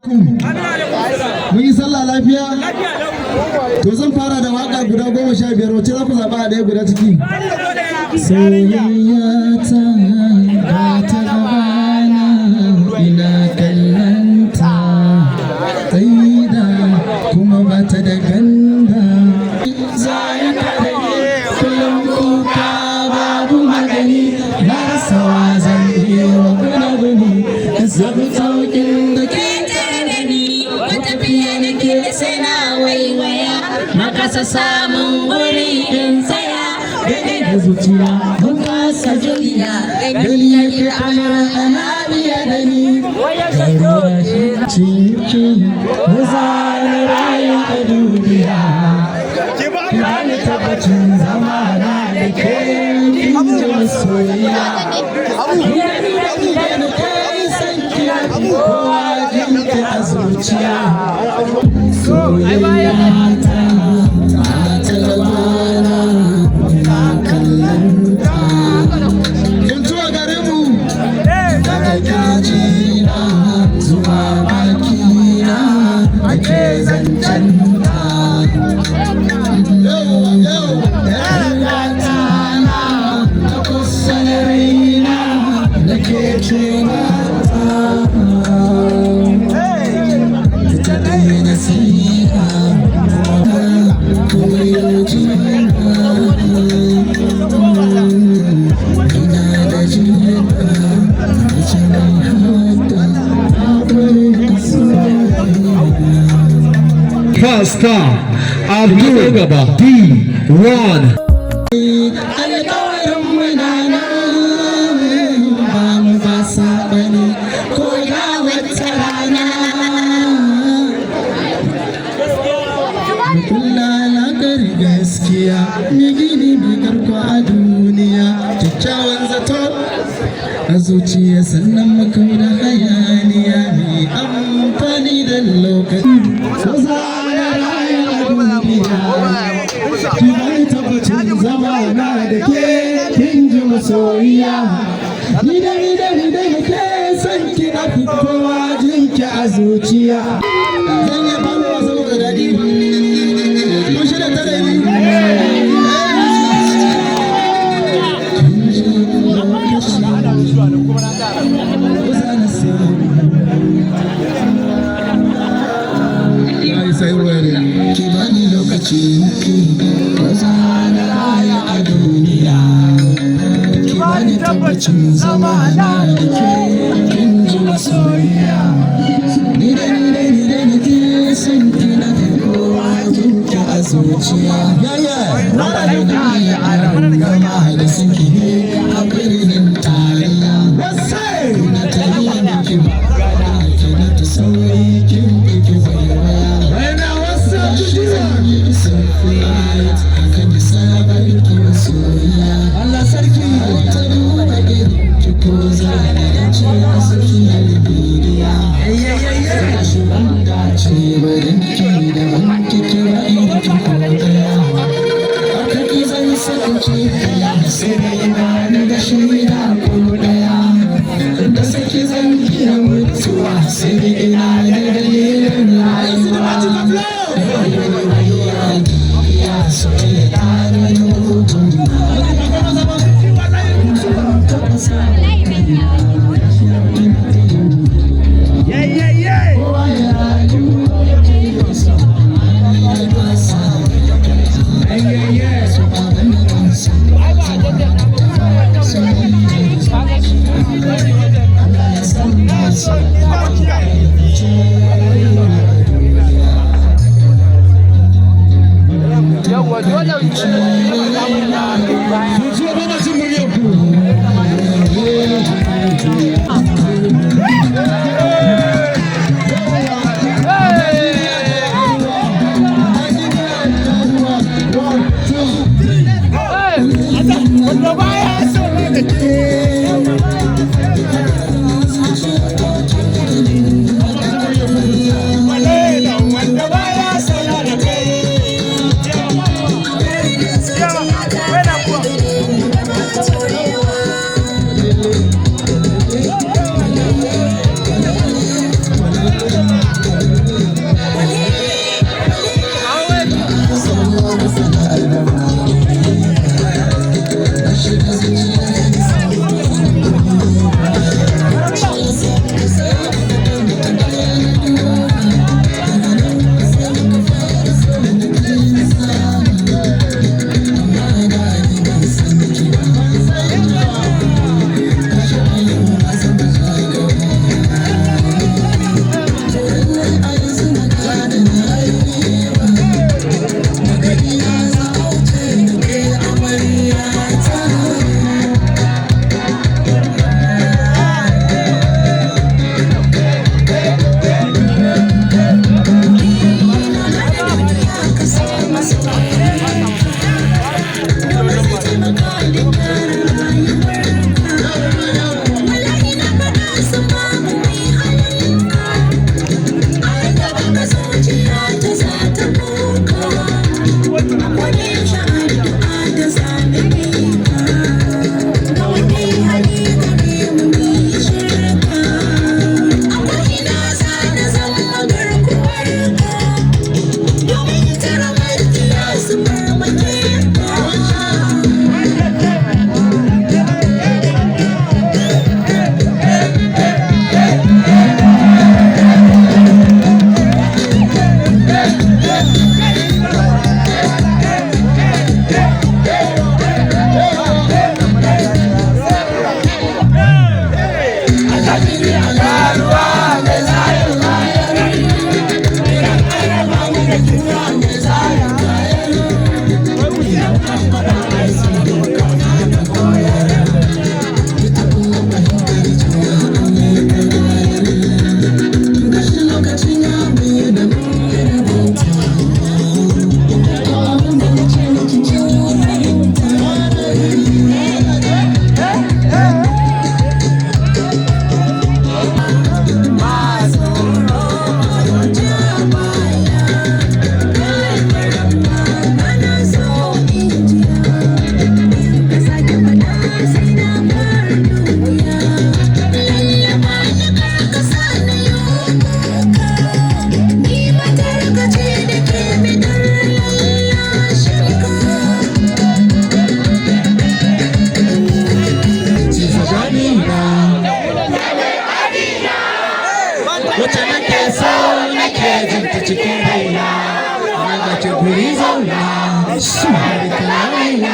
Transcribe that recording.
Mun yi sallah lafiya? To zan fara da waka guda 15 wacce za ku zaɓa a ɗaya guda ciki. Soyayya ta ba ta gabana ina kallanta tsaida kuma ba ta da ganda. Zai kare kullum kuka babu magani na rasawa zan yi wa guni zabi sauƙin da ke sai na waiwaya makasa samun wuri in tsaya da zuciya mun kasa juriya gani yake ana biya da ni garuwa ciki zane rayu a duniya ba ni tabbacin zama na da ke kinjin soyayya da kai san kira kowa jinki a zuciya soyayya ta ta gabana ina kallonta yanzu a gare mu daga kirjina zuwa bakina ake zancenta yarwata na ta kusa da raina da ke tunata Faster, Abdul D1. Gaskiya ni gini mai karko a duniya kyakkyawan zato a zuciya sannan makau da hayaniya mai amfani da lokaci ko za a raya a duniya ki bai tabbacin zama na da ke kin ji masoyiya ni da ke son ki na fi kowa jinki a zuciya zan yi ba mu wasu da daɗi tabbacin zama na da ke kin ji masoyiya ni da ke son ki na kowa jinki a zuciya rayu na yi aron gama da suke a birnin tarayya na ta yi miki magana ki na ta sauri kin ki waiwaya sun flight akan yi sabar ki masoyiya Allah sarki ta duba irin ki ko za a ce a tsakiyar duniya sai shi wanda ce barin ki da wanki kira irin ki ko daya aka ki zai sakance kaya sai da ina ni da shaida ko daya da saki zan iya mutuwa sai da ina da dalilin rayuwa When I barka waina